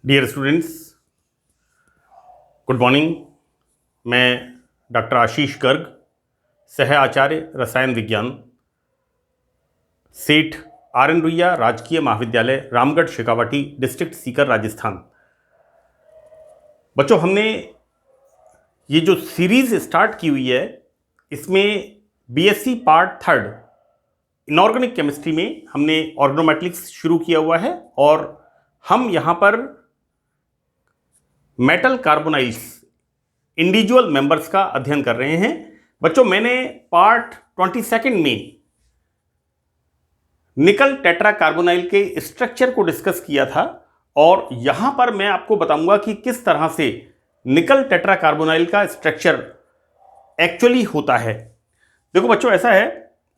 Dear students, good morning. मैं doctor Ashish Garg, सह आचार्य रसायन विज्ञान, सेठ आर एन रुइया राजकीय महाविद्यालय, रामगढ़ शेखावाटी, डिस्ट्रिक्ट सीकर, राजस्थान। बच्चों, हमने ये जो सीरीज स्टार्ट की हुई है, इसमें BSc part third inorganic chemistry में हमने ऑर्गेनोमेटिक्स शुरू किया हुआ है और हम यहाँ पर मेटल कार्बोनाइल्स इंडिविजुअल मेंबर्स का अध्ययन कर रहे हैं। बच्चों, मैंने पार्ट 22 में निकल टेट्रा कार्बोनाइल के स्ट्रक्चर को डिस्कस किया था और यहां पर मैं आपको बताऊंगा कि किस तरह से निकल टेट्रा कार्बोनाइल का स्ट्रक्चर एक्चुअली होता है। देखो बच्चों, ऐसा है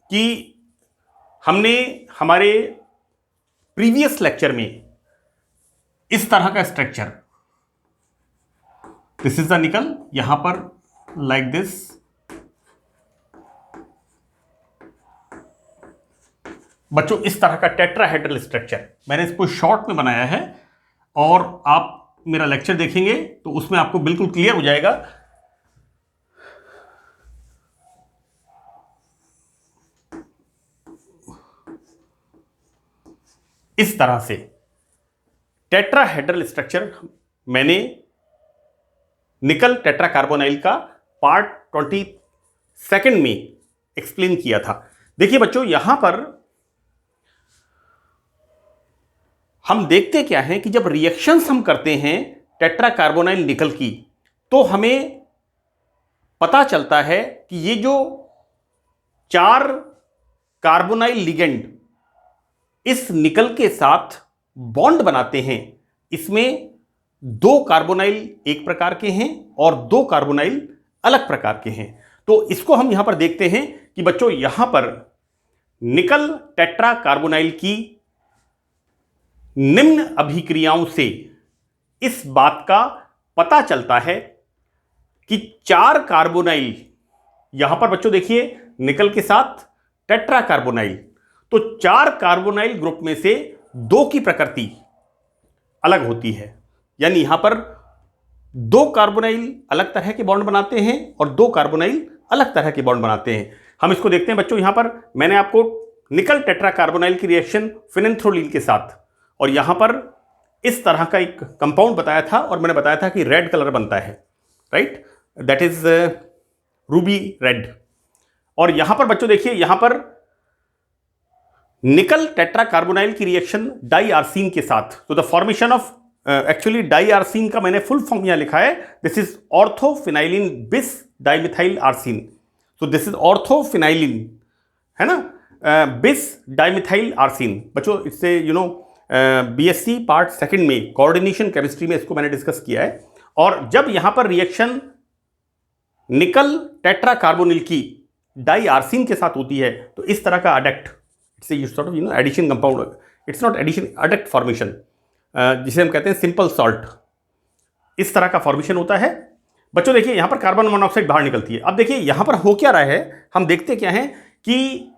कि हमने हमारे प्रीवियस लेक्चर में इस तरह का स्ट्रक्चर, दिस इज द निकल, यहां पर लाइक दिस, बच्चों इस तरह का टेट्राहेड्रल स्ट्रक्चर मैंने इसको शॉर्ट में बनाया है और आप मेरा लेक्चर देखेंगे तो उसमें आपको बिल्कुल क्लियर हो जाएगा। इस तरह से टेट्राहेड्रल स्ट्रक्चर मैंने निकल टेट्रा कार्बोनाइल का पार्ट 22 में एक्सप्लेन किया था। देखिए बच्चों, यहां पर हम देखते क्या है कि जब रिएक्शंस हम करते हैं टेट्रा कार्बोनाइल निकल की, तो हमें पता चलता है कि ये जो 4 कार्बोनाइल लिगेंड इस निकल के साथ बॉन्ड बनाते हैं, इसमें 2 कार्बोनाइल एक प्रकार के हैं और 2 कार्बोनाइल अलग प्रकार के हैं। तो इसको हम यहां पर देखते हैं कि बच्चों यहां पर निकल टेट्रा कार्बोनाइल की निम्न अभिक्रियाओं से इस बात का पता चलता है कि 4 कार्बोनाइल, यहां पर बच्चों देखिए निकल के साथ टेट्रा कार्बोनाइल, तो 4 कार्बोनाइल ग्रुप में से 2 की प्रकृति अलग होती है। यानी यहां पर 2 कार्बोनाइल अलग तरह के बॉन्ड बनाते हैं और 2 कार्बोनाइल अलग तरह के बॉन्ड बनाते हैं। हम इसको देखते हैं बच्चों। यहां पर मैंने आपको निकल टेट्रा कार्बोनाइल की रिएक्शन फिनेंथ्रोलीन के साथ और यहां पर इस तरह का एक कंपाउंड बताया था और मैंने बताया था कि रेड कलर बनता है, right, that is ruby red. और यहां पर बच्चों देखिए, यहां पर निकल टेट्रा कार्बोनाइल की रिएक्शन डाई आर्सीन के साथ, तो the formation of actually diarsine का मैंने फुल फॉर्म यहां लिखा है, दिस इज ऑर्थोफिनाइलिन बिस डाइमिथाइल आर्सीन। तो दिस इज ऑर्थोफिनाइलिन, है ना, बिस डाइमिथाइल आर्सीन। बच्चों इससे बीएससी पार्ट 2 में कोऑर्डिनेशन केमिस्ट्री में इसको मैंने डिस्कस किया है। और जब यहां पर रिएक्शन निकल टेट्रा कार्बोनिल की डाई आर्सीन के साथ होती है, तो इस तरह का adduct, it's sort of addition compound, it's not addition, adduct formation, जिसे हम कहते हैं सिंपल सॉल्ट, इस तरह का फॉर्मेशन होता है। बच्चों देखिए यहां पर कार्बन मोनोऑक्साइड बाहर निकलती है। अब देखिए यहां पर हो क्या रहा है, हम देखते क्या है कि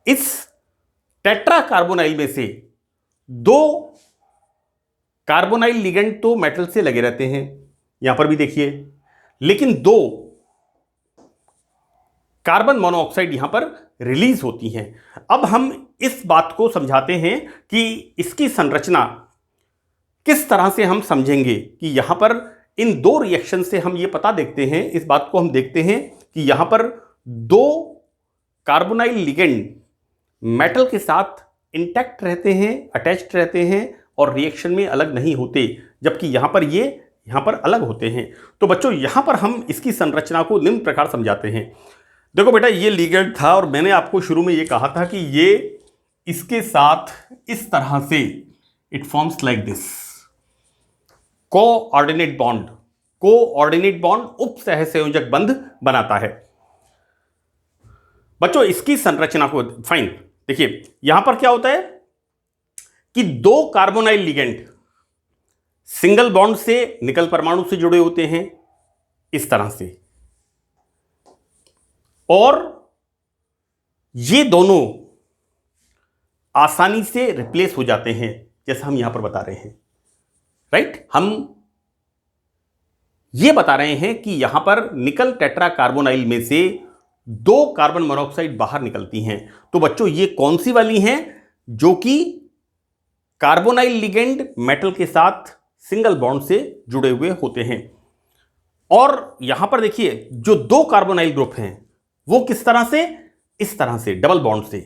इस टेट्रा कार्बोनाइल में से 2 कार्बोनाइल लिगेंड तो मेटल से लगे रहते हैं, यहां पर भी देखिए, लेकिन 2 कार्बन मोनोऑक्साइड यहां पर रिलीज होती हैं। अब हम इस बात को समझाते हैं कि इसकी संरचना किस तरह से हम समझेंगे कि यहां पर इन 2 रिएक्शन से हम ये पता देखते हैं, इस बात को हम देखते हैं कि यहां पर 2 कार्बोनाइल लिगेंड मेटल के साथ इंटैक्ट रहते हैं, अटैच्ड रहते हैं और रिएक्शन में अलग नहीं होते, जबकि यहां पर ये यहां पर अलग होते हैं। तो बच्चों यहां पर हम इसकी संरचना को निम्न प्रकार समझाते हैं। देखो बेटा, ये लिगेंड था और मैंने आपको शुरू में ये कहा था कि ये इसके साथ इस तरह से it forms like this, coordinate bond, coordinate bond उप सहसंयोजक बंध बनाता है। बच्चों इसकी संरचना को फाइन देखिए, यहां पर क्या होता है कि 2 कार्बोनाइल लिगेंड सिंगल बॉन्ड से निकल परमाणु से जुड़े होते हैं इस तरह से, और ये दोनों आसानी से रिप्लेस हो जाते हैं, जैसा हम यहां पर बता रहे हैं। राइट। हम ये बता रहे हैं कि यहां पर निकल टेट्रा कार्बोनाइल में से 2 कार्बन मोनोऑक्साइड बाहर निकलती हैं। तो बच्चों ये कौन सी वाली हैं? जो कि कार्बोनाइल लिगेंड मेटल के साथ सिंगल बॉन्ड से जुड़े हुए होते हैं। और यहां पर देखिए जो 2 कार्बोनाइल ग्रुप हैं वो किस तरह से? इस तरह से डबल बॉन्ड से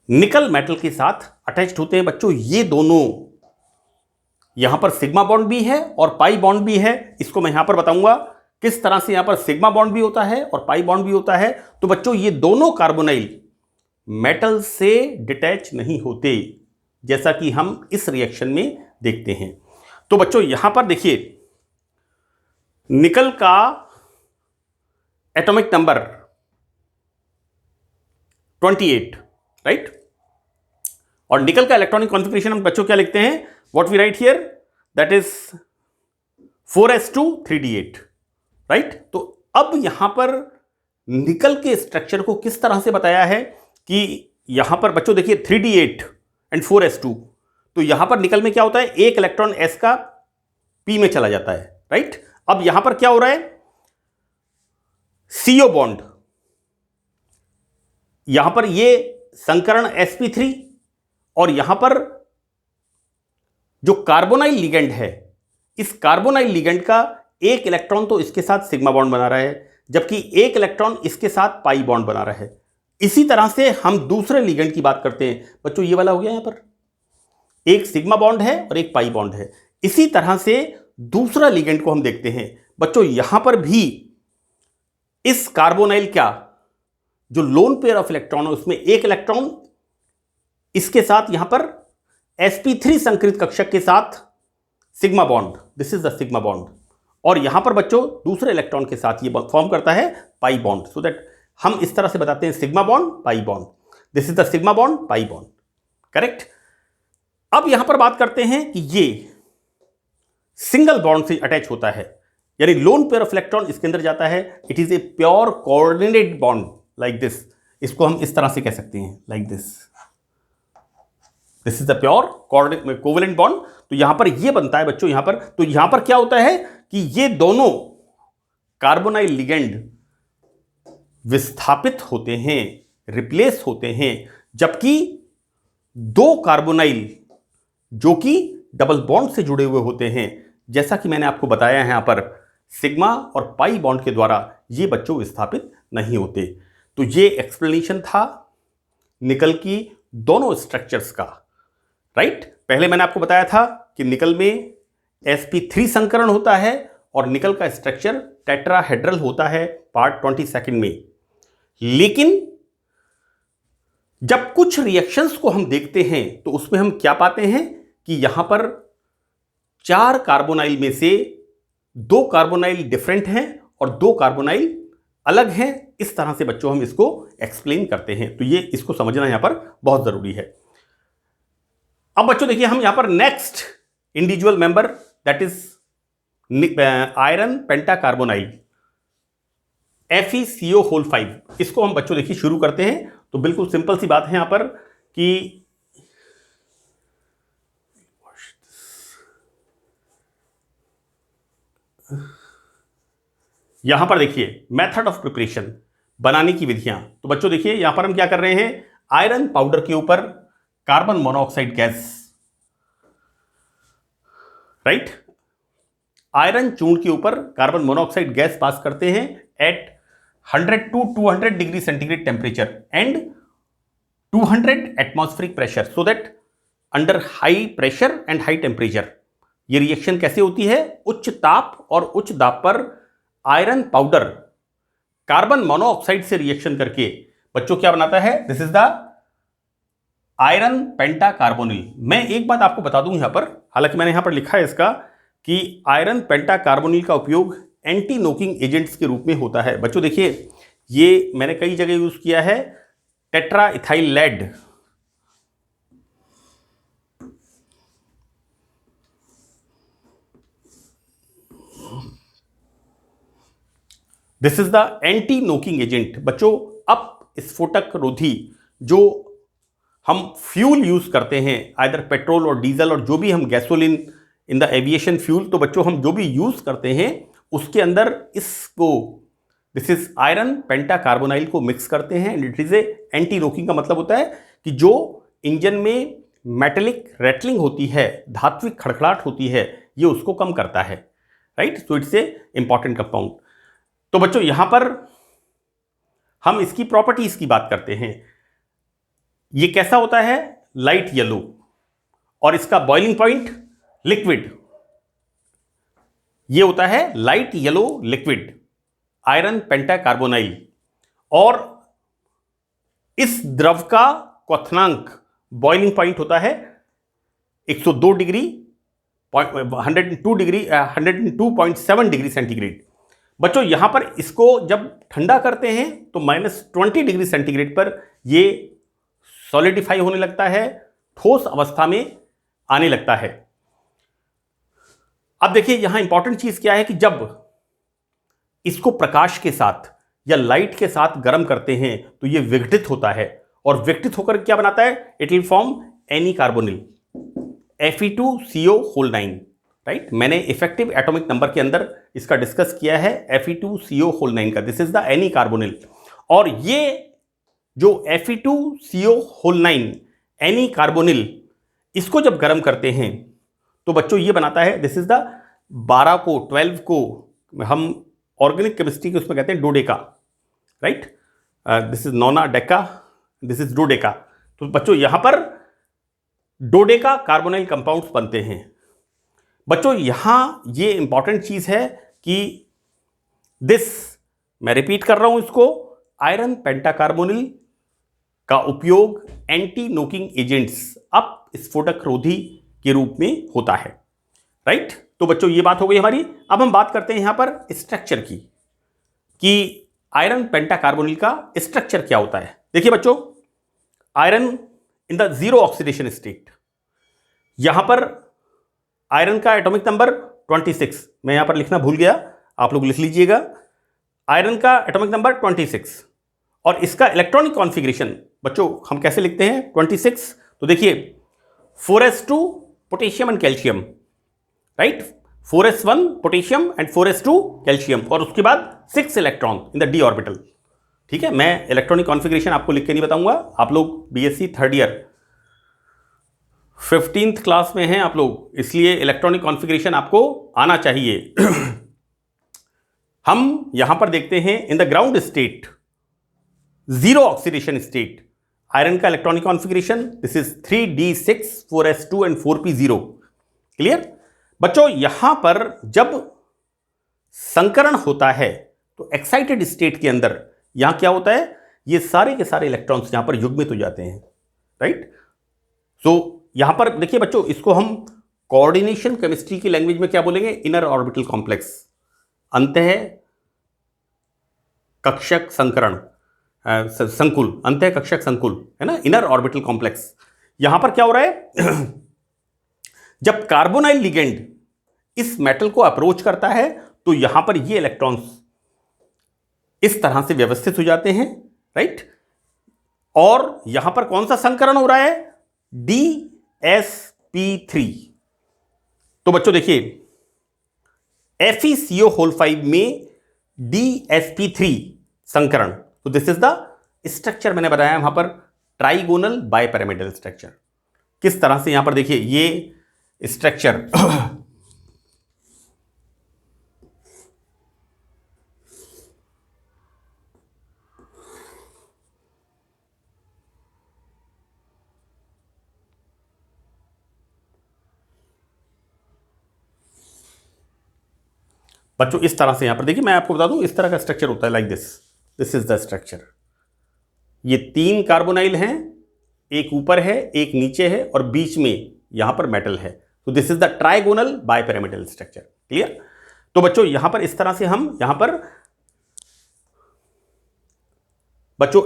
निकल मेटल के साथ अटैच्ड होते हैं। बच्चों ये दोनों, यहां पर सिग्मा बॉन्ड भी है और पाई बॉन्ड भी है। इसको मैं यहां पर बताऊंगा किस तरह से यहां पर सिग्मा बॉन्ड भी होता है और पाई बॉन्ड भी होता है। तो बच्चों ये दोनों कार्बोनाइल मेटल से डिटैच नहीं होते, जैसा कि हम इस रिएक्शन में देखते हैं। तो बच्चों यहां पर देखिए निकल का एटॉमिक नंबर 28, राइट। और निकल का इलेक्ट्रॉनिक कॉन्फ़िगरेशन हम बच्चों क्या लिखते हैं? What we write here, that is 4s2 3d8, right. तो अब यहां पर निकल के स्ट्रक्चर को किस तरह से बताया है कि यहां पर बच्चों देखिए 3d8 एंड 4s2, तो यहां पर निकल में क्या होता है? एक इलेक्ट्रॉन s का p में चला जाता है, राइट। अब यहां पर क्या हो रहा है? CO बॉन्ड, यहां पर ये संकरण sp3 और यहां पर जो कार्बोनाइल लिगेंड है, इस कार्बोनाइल लिगेंड का एक इलेक्ट्रॉन तो इसके साथ सिग्मा बॉन्ड बना रहा है, जबकि एक इलेक्ट्रॉन इसके साथ पाई बॉन्ड बना रहा है। इसी तरह से हम दूसरे लिगेंड की बात करते हैं। बच्चों ये वाला हो गया, यहां पर एक सिग्मा बॉन्ड है और एक पाई बॉन्ड है। इसी तरह से दूसरा लिगेंड को हम देखते हैं। बच्चों यहां पर भी इस कार्बोनाइल क्या, जो लोन पेयर ऑफ इलेक्ट्रॉन है उसमें एक इलेक्ट्रॉन इसके साथ यहां पर sp3 संकरित कक्षक के साथ sigma bond, this is the sigma bond. और यहां पर बच्चों दूसरे इलेक्ट्रॉन के साथ ये फॉर्म करता है पाई बॉन्ड। सो दैट हम इस तरह से बताते हैं sigma bond pi bond, this is the sigma bond pi bond, correct. अब यहां पर बात करते हैं कि ये सिंगल बॉन्ड से अटैच होता है, यानी लोन पेयर ऑफ इलेक्ट्रॉन इसके अंदर जाता है। It is a pure coordinate bond like this. इसको हम इस तरह से कह सकते हैं like this, this is the pure covalent bond. तो यहां पर ये बनता है बच्चों यहां पर। तो यहां पर क्या होता है कि ये दोनों कार्बोनाइल लिगेंड विस्थापित होते हैं, रिप्लेस होते हैं, जबकि 2 कार्बोनाइल जो कि डबल बॉन्ड से जुड़े हुए होते हैं, जैसा कि मैंने आपको बताया है यहां पर सिग्मा और पाई बॉन्ड के द्वारा ये बच्चों विस्थापित नहीं होते। तो ये एक्सप्लेनेशन था निकल की दोनों स्ट्रक्चर्स का, राइट। पहले मैंने आपको बताया था कि निकल में sp3 संकरण होता है और निकल का स्ट्रक्चर टेट्राहेड्रल होता है पार्ट 22 में। लेकिन जब कुछ रिएक्शंस को हम देखते हैं तो उसमें हम क्या पाते हैं कि यहां पर 4 कार्बोनाइल में से 2 कार्बोनाइल डिफरेंट हैं और 2 कार्बोनाइल अलग हैं। इस तरह से बच्चों हम इसको एक्सप्लेन करते हैं। तो ये इसको समझना यहां पर बहुत जरूरी है। अब बच्चों देखिए हम यहां पर next individual member that is iron pentacarbonyl FeCO5, इसको हम बच्चों देखिए शुरू करते हैं। तो बिल्कुल सिंपल सी बात है यहां पर कि यहां पर देखिए मेथड ऑफ प्रिपरेशन, बनाने की विधियां। तो बच्चों देखिए यहां पर हम क्या कर रहे हैं, आयरन पाउडर के ऊपर carbon monoxide gas, right. Iron चूर्ण के ऊपर कार्बन मोनोऑक्साइड गैस पास करते हैं at 100 to 200 degree centigrade temperature and 200 atmospheric pressure, so that under high pressure and high temperature ये रिएक्शन कैसे होती है? उच्च ताप और उच्च दाब पर आयरन पाउडर कार्बन मोनोऑक्साइड से रिएक्शन करके बच्चों क्या बनाता है? This is the iron pentacarbonyl. मैं एक बात आपको बता दूं यहां पर, हालांकि मैंने यहां पर लिखा है इसका कि आयरन पेंटाकार्बोनिल का उपयोग एंटी नोकिंग एजेंट्स के रूप में होता है। बच्चों देखिए ये मैंने कई जगह यूज किया है, tetra ethyl lead, this is the anti knocking agent. बच्चों अब स्फोटक रोधी जो हम फ्यूल यूज करते हैं, आइदर पेट्रोल और डीजल और जो भी हम gasoline in the aviation fuel, तो बच्चों हम जो भी यूज करते हैं उसके अंदर इसको, दिस इज आयरन पेंटाकार्बोनाइल को मिक्स करते हैं and it is a anti knocking. का मतलब होता है कि जो इंजन में मेटेलिक रैटलिंग होती है, धात्विक खड़खड़ाहट होती है, ये उसको कम करता है, right. So it's a important compound. तो बच्चों यहां पर हम इसकी प्रॉपर्टीज की बात करते हैं। ये कैसा होता है, लाइट येलो, और इसका बॉइलिंग पॉइंट लिक्विड, ये होता है लाइट येलो लिक्विड आयरन पेंटाकार्बोनाइल। और इस द्रव का क्वथनांक बॉइलिंग पॉइंट होता है 102 डिग्री, 102 डिग्री 102.7 डिग्री सेंटीग्रेड। बच्चों यहां पर इसको जब ठंडा करते हैं तो -20 डिग्री सेंटीग्रेड पर ये सॉलिडिफाई होने लगता है, ठोस अवस्था में आने लगता है। अब देखिए यहां इंपॉर्टेंट चीज क्या है कि जब इसको प्रकाश के साथ या लाइट के साथ गर्म करते हैं तो ये विघटित होता है, और विघटित होकर क्या बनाता है, it will form any carbonyl Fe2CO9, right. मैंने इफेक्टिव एटॉमिक नंबर के अंदर इसका डिस्कस किया है Fe2CO9 का, this is the any carbonyl. और ये जो Fe2CO9 एनी कार्बोनिल, इसको जब गर्म करते हैं तो बच्चों ये बनाता है, दिस इज द 12 को हम ऑर्गेनिक केमिस्ट्री के उसमें कहते हैं dodeca, right. This is nona deca, this is dodeca. तो बच्चों यहां पर डोडेका कार्बोनाइल कंपाउंड्स बनते हैं। बच्चों यहां ये इंपॉर्टेंट चीज है कि दिस, मैं रिपीट कर रहा हूं इसको, आयरन पेंटाकार्बोनिल का उपयोग एंटी नोकिंग एजेंट्स, अपस्फोटक रोधी के रूप में होता है, राइट। तो बच्चों ये बात हो गई हमारी। अब हम बात करते हैं यहां पर स्ट्रक्चर की, कि आयरन पेंटाकार्बोनिल का स्ट्रक्चर क्या होता है। देखिए बच्चों, iron in the zero oxidation state, यहां पर आयरन का एटॉमिक नंबर 26, मैं यहां पर लिखना भूल गया, आप लोग लिख लीजिएगा। आयरन का एटॉमिक नंबर 26 और इसका इलेक्ट्रॉनिक कॉन्फ़िगरेशन बच्चों हम कैसे लिखते हैं 26। तो देखिए 4s2 potassium and calcium, right, 4s1 potassium and 4s2 calcium, और उसके बाद 6 electron in the D orbital. ठीक है, मैं इलेक्ट्रॉनिक कॉन्फ़िगरेशन आपको लिख के नहीं बताऊंगा, आप लोग BSc third year 15th class में हैं आप लोग, इसलिए इलेक्ट्रॉनिक कॉन्फ़िगरेशन आपको आना चाहिए। हम यहां पर देखते हैं in the ground state, zero oxidation state, iron का electronic configuration this is 3d6 4s2 and 4p0। Clear बच्चों, यहां पर जब संकरण होता है तो एक्साइटेड स्टेट के अंदर यहां क्या होता है, ये सारे के सारे इलेक्ट्रॉन्स यहां पर युग्मित हो जाते हैं, राइट। सो यहां पर देखिए बच्चों, इसको हम कोऑर्डिनेशन केमिस्ट्री की लैंग्वेज में क्या बोलेंगे, इनर ऑर्बिटल कॉम्प्लेक्स, अंतः कक्षक संकरण संकुल, अंतः कक्षक संकुल है ना, इनर ऑर्बिटल कॉम्प्लेक्स। यहां पर क्या हो रहा है, जब कार्बोनाइल लिगेंड इस मेटल को अप्रोच करता है तो यहां पर ये इलेक्ट्रॉन्स इस तरह से व्यवस्थित हो जाते हैं, राइट। और यहां पर कौन सा संकरण हो रहा है, DsP3। तो बच्चों देखिए FeCO5 में DsP3 संकरण, तो दिस इज द स्ट्रक्चर मैंने बताया वहां पर, ट्राइगोनल बाइपिरामिडल स्ट्रक्चर। किस तरह से यहां पर देखिए ये स्ट्रक्चर बच्चों इस तरह से यहां पर देखिए, मैं आपको बता दूं इस तरह का स्ट्रक्चर होता है, like this is the structure. ये 3 कार्बोनाइल हैं, एक ऊपर है एक नीचे है और बीच में यहां पर मेटल है, तो this is the trigonal bipyramidal structure. Clear. तो बच्चों यहां पर इस तरह से हम यहां पर बच्चों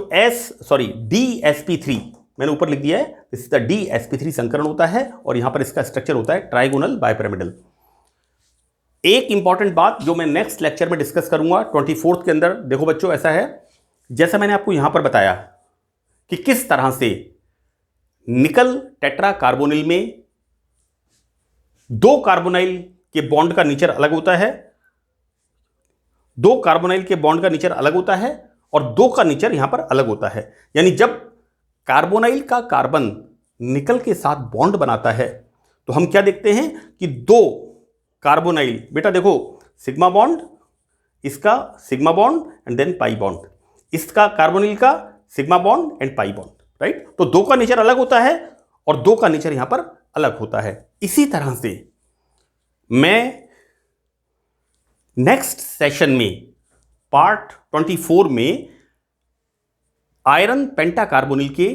DsP3 मैंने ऊपर लिख दिया है, दिस इज द DsP3 संकरण होता है और यहां पर इसका स्ट्रक्चर होता है ट्राइगोनल बाइपिरामिडल। एक इंपॉर्टेंट बात जो मैं नेक्स्ट लेक्चर में डिस्कस करूंगा 24th के अंदर, देखो बच्चों ऐसा है, जैसा मैंने आपको यहां पर बताया कि किस तरह से निकल टेट्रा कार्बोनिल में दो कार्बोनाइल के बॉन्ड का नेचर अलग होता है, दो कार्बोनाइल के बॉन्ड का नेचर अलग होता है और दो का नेचर यहां पर अलग होता है। यानी जब कार्बोनाइल का कार्बन निकल के साथ बॉन्ड बनाता है तो हम क्या देखते हैं कि दो कार्बोनाइल, बेटा देखो सिग्मा बॉन्ड, इसका sigma bond and then pi bond, इसका कार्बोनिल का sigma bond and pi bond, right. तो दो का नेचर अलग होता है और दो का नेचर यहां पर अलग होता है। इसी तरह से मैं नेक्स्ट सेशन में पार्ट 24 में आयरन पेंटाकार्बोनिल के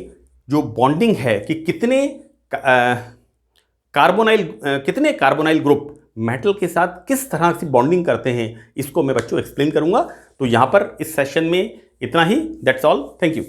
जो बॉन्डिंग है कि कितने कार्बोनाइल ग्रुप मेटल के साथ किस तरह से बॉन्डिंग करते हैं, इसको मैं बच्चों एक्सप्लेन करूंगा। तो यहां पर इस सेशन में इतना ही। That's all, thank you.